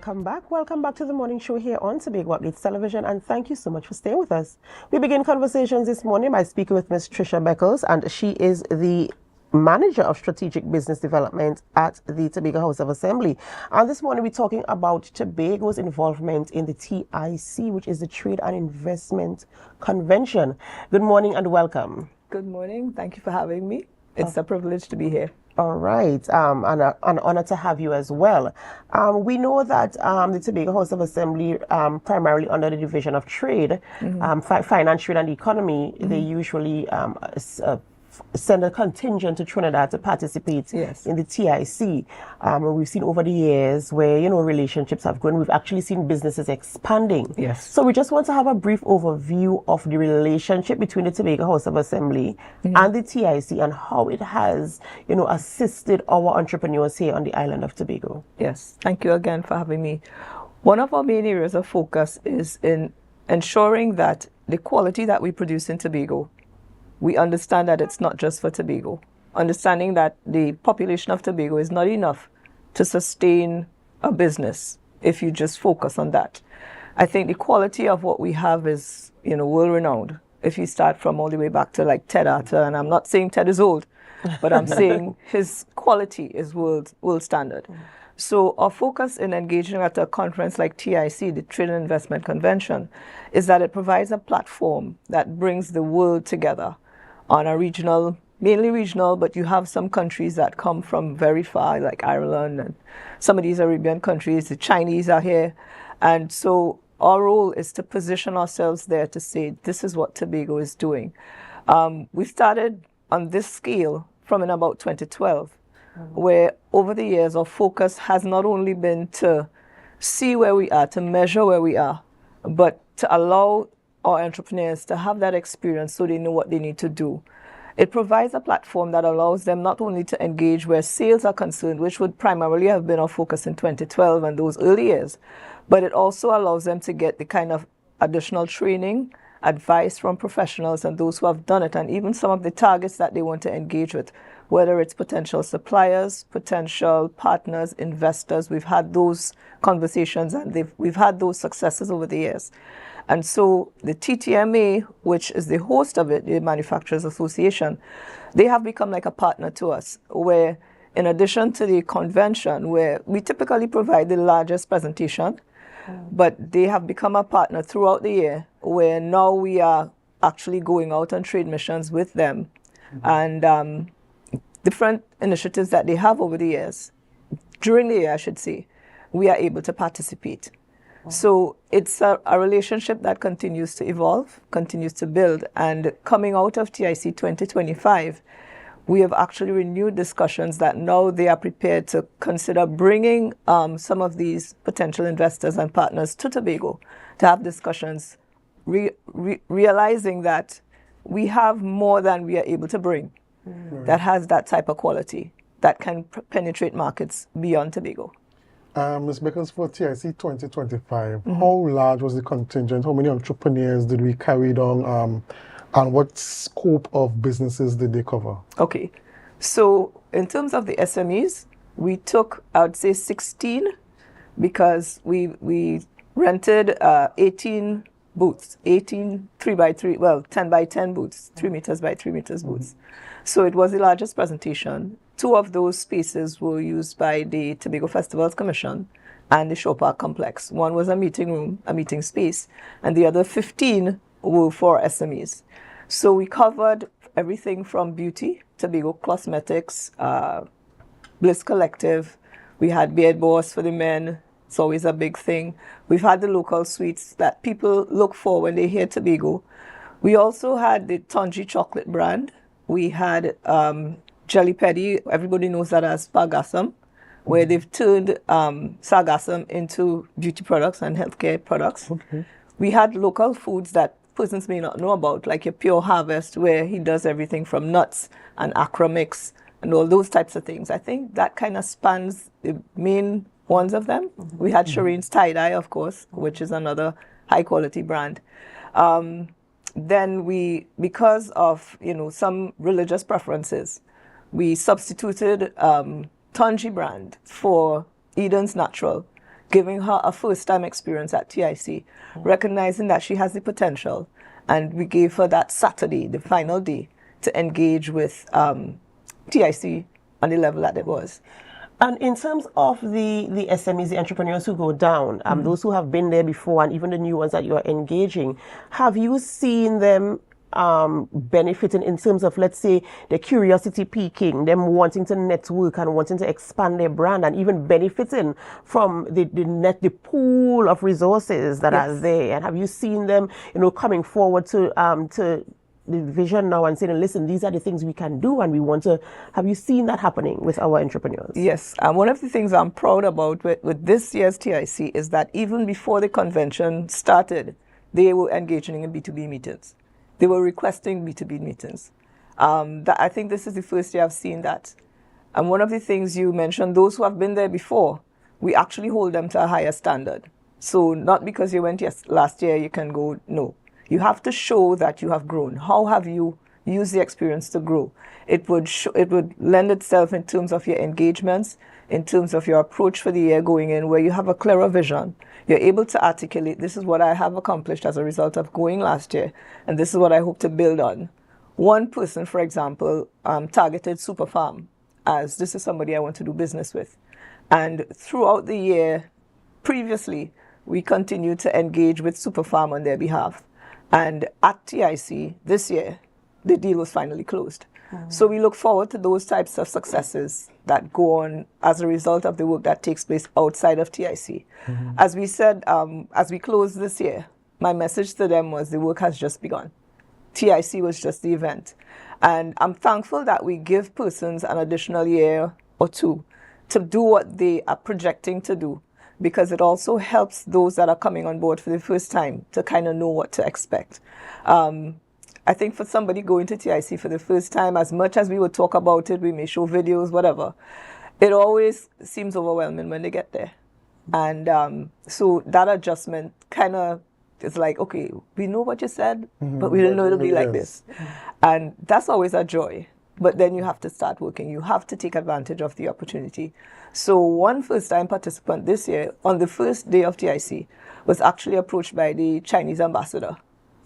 Welcome back to the morning show here on Tobago Updates Television, and thank you so much for staying with us. We begin conversations this morning by speaking with Ms. Tricia Beckles, and she is the Manager of Strategic Business Development at the Tobago House of Assembly. And this morning we're talking about Tobago's involvement in the TIC, which is the Trade and Investment Convention. Good morning and welcome. Good morning. Thank you for having me. It's a privilege to be here. All right, and an honor to have you as well. We know that the Tobago House of Assembly, primarily under the Division of Trade, Finance, Trade and Economy, they usually send a contingent to Trinidad to participate in the TIC. We've seen over the years where, relationships have grown. We've actually seen businesses expanding. Yes. So we just want to have a brief overview of the relationship between the Tobago House of Assembly and the TIC and how it has, assisted our entrepreneurs here on the island of Tobago. Yes. Thank you again for having me. One of our main areas of focus is in ensuring that the quality that we produce in Tobago, we understand that it's not just for Tobago. Understanding that the population of Tobago is not enough to sustain a business if you just focus on that. I think the quality of what we have is, world-renowned. If you start from all the way back to like Ted Arthur, and I'm not saying Ted is old, but I'm saying his quality is world standard. So our focus in engaging at a conference like TIC, the Trade and Investment Convention, is that it provides a platform that brings the world together on a regional, mainly regional, but you have some countries that come from very far, like Ireland and some of these Arabian countries. The Chinese are here. And so our role is to position ourselves there to say, this is what Tobago is doing. We started on this scale from in about 2012, where over the years our focus has not only been to see where we are, to measure where we are, but to allow our entrepreneurs to have that experience so they know what they need to do. It provides a platform that allows them not only to engage where sales are concerned, which would primarily have been our focus in 2012 and those early years, but it also allows them to get the kind of additional training, advice from professionals and those who have done it, and even some of the targets that they want to engage with, whether it's potential suppliers, potential partners, investors. We've had those conversations and we've had those successes over the years. And so the TTMA, which is the host of it, the Manufacturers Association, they have become like a partner to us, where in addition to the convention, where we typically provide the largest presentation, but they have become a partner throughout the year, where now we are actually going out on trade missions with them and different initiatives that they have over the years. During the year, I should say, we are able to participate. So it's a relationship that continues to evolve, continues to build, and coming out of TIC 2025, we have actually renewed discussions that now they are prepared to consider bringing some of these potential investors and partners to Tobago to have discussions, realizing that we have more than we are able to bring that has that type of quality that can penetrate markets beyond Tobago. Ms. Beckles, for TIC 2025, how large was the contingent? How many entrepreneurs did we carry on? And what scope of businesses did they cover? Okay. So in terms of the SMEs, we took, I would say, 16 because we rented 18 booths, 18 3x3, well, 10x10 booths, 3 meters by 3 meters booths. So it was the largest presentation. 2 of those spaces were used by the Tobago Festivals Commission and the Show Park Complex. One was a meeting room, a meeting space, and the other 15 were for SMEs. So we covered everything from beauty, Tobago Cosmetics, Bliss Collective. We had Beard Boss for the men. It's always a big thing. We've had the local sweets that people look for when they hear Tobago. We also had the Tangy chocolate brand. We had Jelly Petty, everybody knows that as Sargassum, where they've turned Sargassum into beauty products and healthcare products. We had local foods that persons may not know about, like your Pure Harvest, where he does everything from nuts and Accra Mix and all those types of things. I think that kind of spans the main ones of them. We had Shireen's Tie-Dye, of course, which is another high-quality brand. Then we, because of, some religious preferences, we substituted Tangy brand for Eden's Natural giving her a first-time experience at TIC, recognizing that she has the potential. And we gave her that Saturday, the final day, to engage with TIC on the level that it was. And in terms of the SMEs, the entrepreneurs who go down, those who have been there before and even the new ones that you are engaging, have you seen them benefiting in terms of, let's say, their curiosity peaking, them wanting to network and wanting to expand their brand and even benefiting from the pool of resources that are there? And have you seen them, coming forward to the vision now and saying, listen, these are the things we can do and we want to, have you seen that happening with our entrepreneurs? Yes, and one of the things I'm proud about with this year's TIC is that even before the convention started, they were engaging in B2B meetings. They were requesting B2B meetings. I think this is the first year I've seen that. And one of the things you mentioned, those who have been there before, we actually hold them to a higher standard. So not because you went last year, you can go, no. You have to show that you have grown. How have you used the experience to grow? It would lend itself in terms of your engagements, in terms of your approach for the year going in, where you have a clearer vision. You're able to articulate, this is what I have accomplished as a result of going last year, and this is what I hope to build on. One person, for example, targeted Superfarm as this is somebody I want to do business with. And throughout the year, previously, we continued to engage with Superfarm on their behalf. And at TIC this year, the deal was finally closed. So we look forward to those types of successes that go on as a result of the work that takes place outside of TIC. As we said, as we close this year, my message to them was the work has just begun. TIC was just the event. And I'm thankful that we give persons an additional year or two to do what they are projecting to do, because it also helps those that are coming on board for the first time to kind of know what to expect. I think for somebody going to TIC for the first time, as much as we would talk about it, we may show videos, whatever, it always seems overwhelming when they get there. And so that adjustment kind of is like, okay, we know what you said, but we didn't know it'll be like this. And that's always a joy. But then you have to start working. You have to take advantage of the opportunity. So one first-time participant this year, on the first day of TIC, was actually approached by the Chinese ambassador,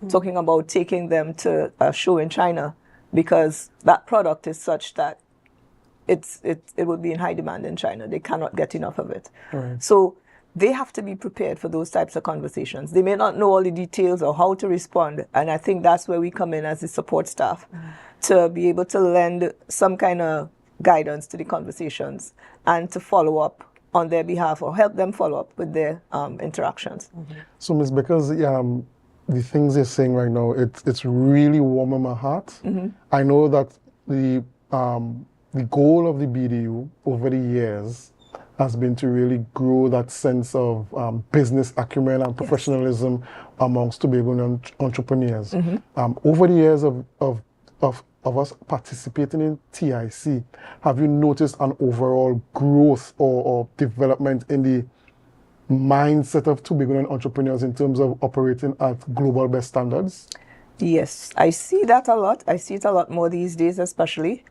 talking about taking them to a show in China, because that product is such that it would be in high demand in China. They cannot get enough of it. So they have to be prepared for those types of conversations. They may not know all the details or how to respond. And I think that's where we come in as the support staff, to be able to lend some kind of guidance to the conversations and to follow up on their behalf or help them follow up with their interactions. So, Ms. Beckles, the things you're saying right now, it's really warming my heart. I know that the goal of the BDU over the years has been to really grow that sense of business acumen and professionalism amongst Tobago entrepreneurs. Over the years of us participating in TIC, have you noticed an overall growth or development in the mindset of Tobagoan entrepreneurs in terms of operating at global best standards? Yes, I see that a lot. I see it a lot more these days, especially.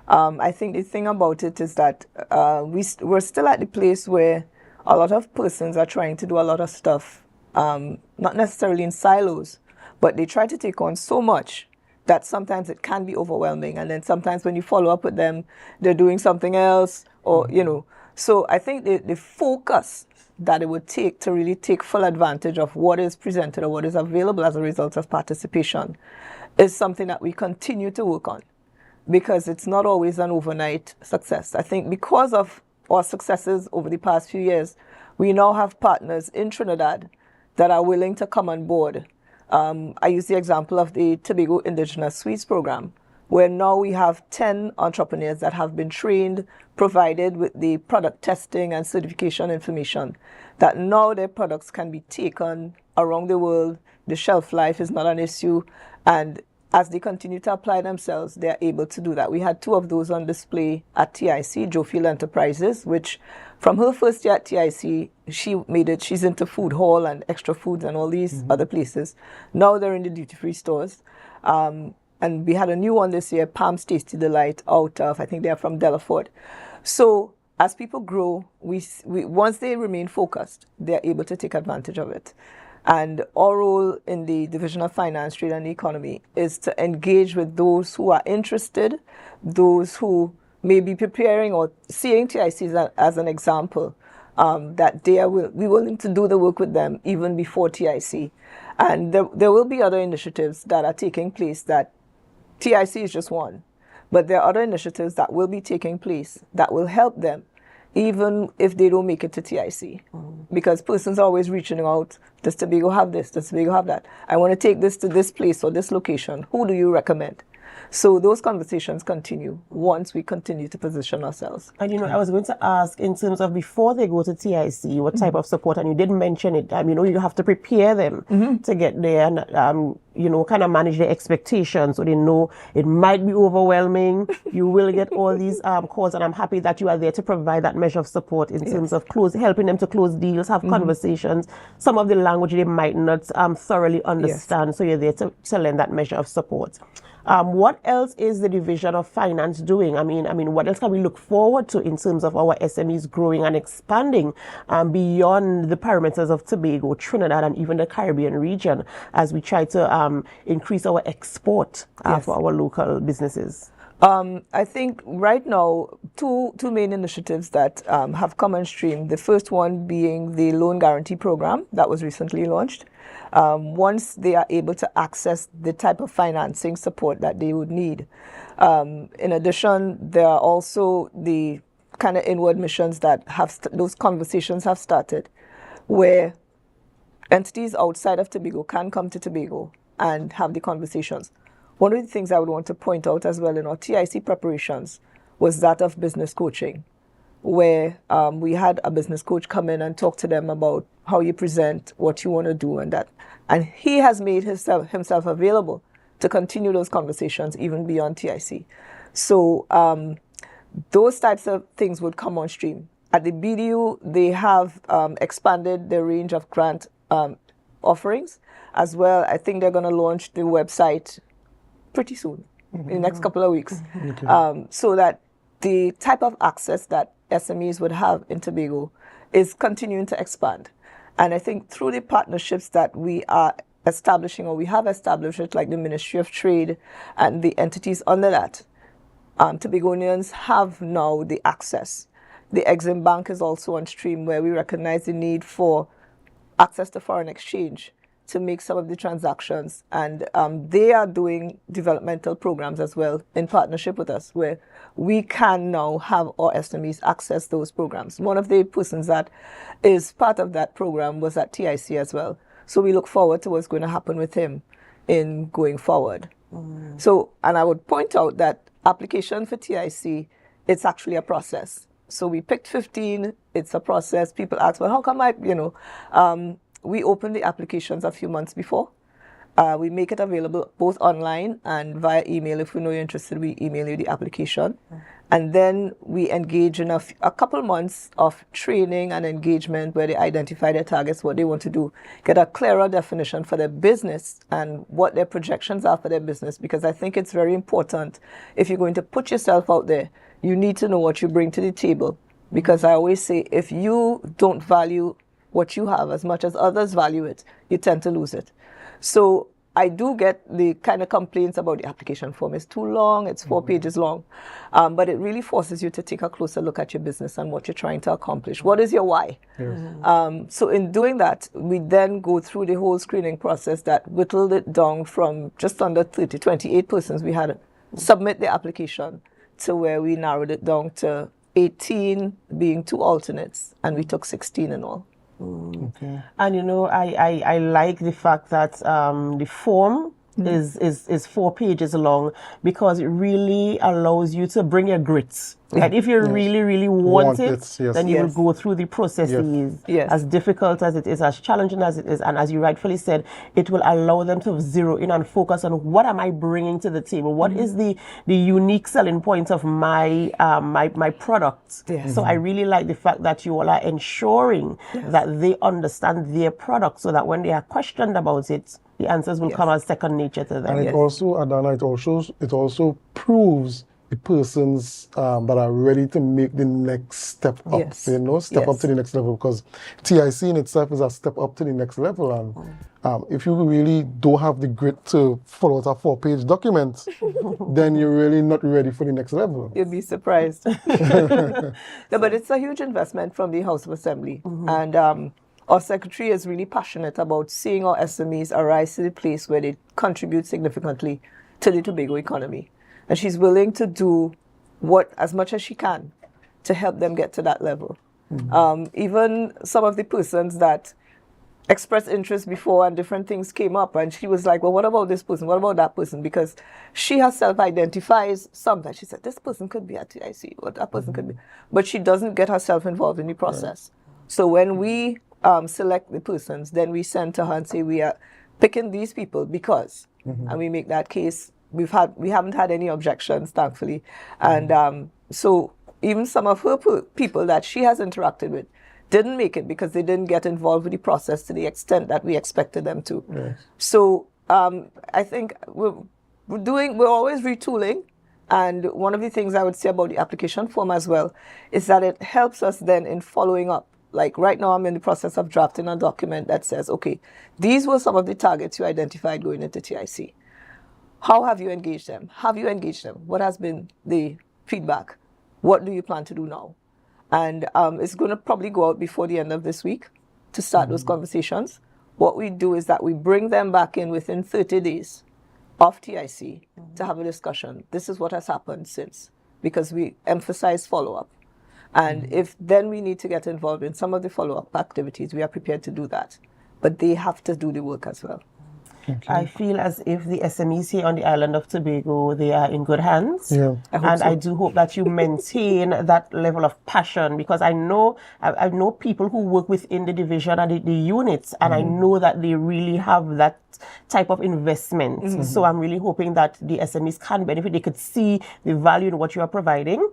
I think the thing about it is that we're still at the place where a lot of persons are trying to do a lot of stuff, not necessarily in silos, but they try to take on so much that sometimes it can be overwhelming. And then sometimes when you follow up with them, they're doing something else, or, So I think the focus that it would take to really take full advantage of what is presented or what is available as a result of participation is something that we continue to work on, because it's not always an overnight success. I think because of our successes over the past few years, we now have partners in Trinidad that are willing to come on board. I use the example of the Tobago Indigenous Sweets Program, where now we have 10 entrepreneurs that have been trained, provided with the product testing and certification information, that now their products can be taken around the world. The shelf life is not an issue, and as they continue to apply themselves, they're able to do that. We had 2 of those on display at TIC, Jofield Enterprises, which from her first year at TIC, she made it, she's into food hall and extra foods and all these other places. Now they're in the duty-free stores. And we had a new one this year, Palm's Tasty Delight, out of, I think they're from Delaford. So as people grow, we once they remain focused, they're able to take advantage of it. And our role in the Division of Finance, Trade and Economy is to engage with those who are interested, those who may be preparing or seeing TICs as an example, that we're willing to do the work with them even before TIC. And there will be other initiatives that are taking place that TIC is just one. But there are other initiatives that will be taking place that will help them, even if they don't make it to TIC. Because persons are always reaching out, does Tobago have this? Does Tobago have that? I want to take this to this place or this location. Who do you recommend? So those conversations continue once we continue to position ourselves. And I was going to ask, in terms of before they go to TIC, what type of support, and you did mention it, you have to prepare them to get there and, kind of manage their expectations so they know it might be overwhelming. You will get all these calls, and I'm happy that you are there to provide that measure of support in terms of helping them to close deals, have conversations. Some of the language they might not thoroughly understand, so you're there to lend that measure of support. What else is the Division of Finance doing? I mean, what else can we look forward to in terms of our SMEs growing and expanding beyond the perimeters of Tobago, Trinidad, and even the Caribbean region as we try to increase our export for our local businesses? I think right now, two main initiatives that have come on stream. The first one being the loan guarantee program that was recently launched. Once they are able to access the type of financing support that they would need. In addition, there are also the kind of inward missions that those conversations have started, where entities outside of Tobago can come to Tobago and have the conversations. One of the things I would want to point out as well in our TIC preparations was that of business coaching, where we had a business coach come in and talk to them about how you present, what you want to do, and that. And he has made himself available to continue those conversations even beyond TIC. So those types of things would come on stream. At the BDU, they have expanded their range of grant offerings as well. I think they're going to launch the website pretty soon, in the next couple of weeks, so that the type of access that SMEs would have in Tobago is continuing to expand. And I think through the partnerships that we are establishing, or we have established, like the Ministry of Trade and the entities under that, Tobagonians have now the access. The Exim Bank is also on stream, where we recognize the need for access to foreign exchange to make some of the transactions. And they are doing developmental programs as well in partnership with us, where we can now have our SMEs access those programs. One of the persons that is part of that program was at TIC as well. So we look forward to what's going to happen with him in going forward. So, and I would point out that application for TIC, it's actually a process. So we picked 15, it's a process. People ask, well, how come we opened the applications a few months before. We make it available both online and via email. If we know you're interested, we email you the application. And then we engage in a couple months of training and engagement where they identify their targets, what they want to do, get a clearer definition for their business and what their projections are for their business. Because I think it's very important, if you're going to put yourself out there, you need to know what you bring to the table. Because I always say, if you don't value what you have as much as others value it, you tend to lose it. So I do get the kind of complaints about the application form. It's too long, it's 4 pages long. But it really forces you to take a closer look at your business and what you're trying to accomplish. What is your why? So in doing that, we then go through the whole screening process that whittled it down from just under 28 persons we had submit the application to where we narrowed it down to 18 being 2 alternates, and we took 16 in all. Okay. And I like the fact that the form is 4 pages long, because it really allows you to bring your grits. Like if you really want it, then you will go through the processes. As difficult as it is, as challenging as it is, and as you rightfully said, it will allow them to zero in and focus on what am I bringing to the table? What is the unique selling point of my my product? So I really like the fact that you all are ensuring that they understand their product, so that when they are questioned about it, the answers will come as second nature to them. And it also, Adanna, it also proves the persons that are ready to make the next step up, Yes. step up to the next level, because TIC in itself is a step up to the next level. And if you really don't have the grit to follow out a 4-page document, then you're really not ready for the next level. You'd be surprised. No, but it's a huge investment from the House of Assembly. And our secretary is really passionate about seeing our SMEs arise to the place where they contribute significantly to the Tobago economy. And she's willing to do as much as she can to help them get to that level. Even some of the persons that expressed interest before and different things came up, and she was like, well, what about this person? What about that person? Because she herself identifies sometimes. She said, this person could be at TIC, or that person could be. But she doesn't get herself involved in the process. So when we select the persons, then we send to her and say, we are picking these people because, and we make that case. We haven't had any objections, thankfully. And so even some of her people that she has interacted with didn't make it because they didn't get involved with the process to the extent that we expected them to. Yes. So I think we're always retooling. And one of the things I would say about the application form as well is that it helps us then in following up. Like right now, I'm in the process of drafting a document that says, okay, these were some of the targets you identified going into TIC. How have you engaged them? Have you engaged them? What has been the feedback? What do you plan to do now? And it's going to probably go out before the end of this week to start those conversations. What we do is that we bring them back in within 30 days of TIC to have a discussion. This is what has happened since, because we emphasize follow-up. And if then we need to get involved in some of the follow-up activities, we are prepared to do that. But they have to do the work as well. Okay. I feel as if the SMEs here on the island of Tobago, they are in good hands. Yeah. I do hope that you maintain that level of passion, because I know people who work within the division and the units, and I know that they really have that type of investment. So I'm really hoping that the SMEs can benefit. They could see the value in what you are providing.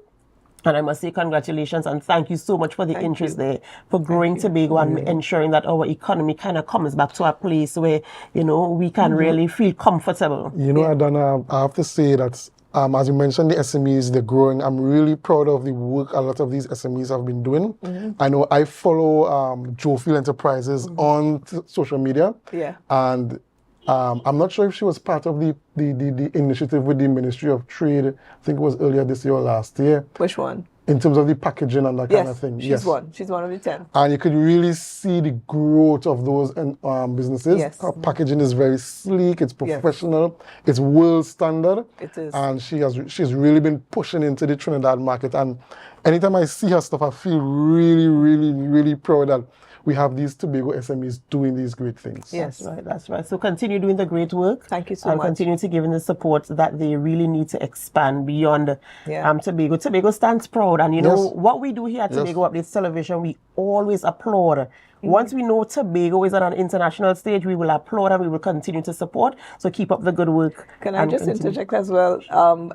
And I must say congratulations and thank you so much for the interest there, for growing Tobago and ensuring that our economy kind of comes back to a place where, we can really feel comfortable. Adanna, I have to say that, as you mentioned, the SMEs, they're growing. I'm really proud of the work a lot of these SMEs have been doing. I know I follow Joefield Enterprises on social media. Yeah. And I'm not sure if she was part of the initiative with the Ministry of Trade. I think it was earlier this year or last year. Which one? In terms of the packaging and that kind of thing. She's one. She's one of the 10. And you could really see the growth of those businesses. Yes. Her packaging is very sleek. It's professional. It's world standard. It is. And she's really been pushing into the Trinidad market. And anytime I see her stuff, I feel really, really, really proud that we have these Tobago SMEs doing these great things. Yes, that's right. So continue doing the great work. Thank you so much. And continue to give them the support that they really need to expand beyond Tobago. Tobago stands proud. And what we do here at Tobago Updates Television, we always applaud. Once we know Tobago is on an international stage, we will applaud and we will continue to support. So keep up the good work. Can I just interject as well?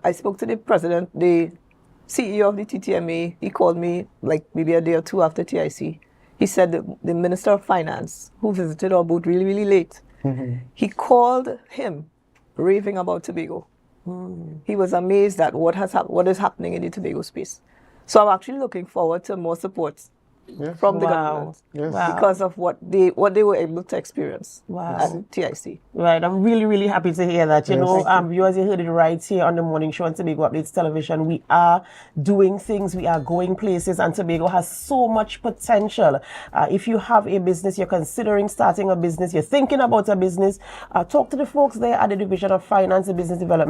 I spoke to the president, the CEO of the TTMA. He called me like maybe a day or two after TIC. He said the Minister of Finance, who visited our booth really, really late, he called him raving about Tobago. He was amazed at what is happening in the Tobago space. So I'm actually looking forward to more support from the government because of what they were able to experience at TIC. Right, I'm really, really happy to hear that. Viewers, you heard it right here on the morning show on Tobago Updates Television. We are doing things, we are going places, and Tobago has so much potential. If you have a business, you're considering starting a business, you're thinking about a business, talk to the folks there at the Division of Finance and Business Development.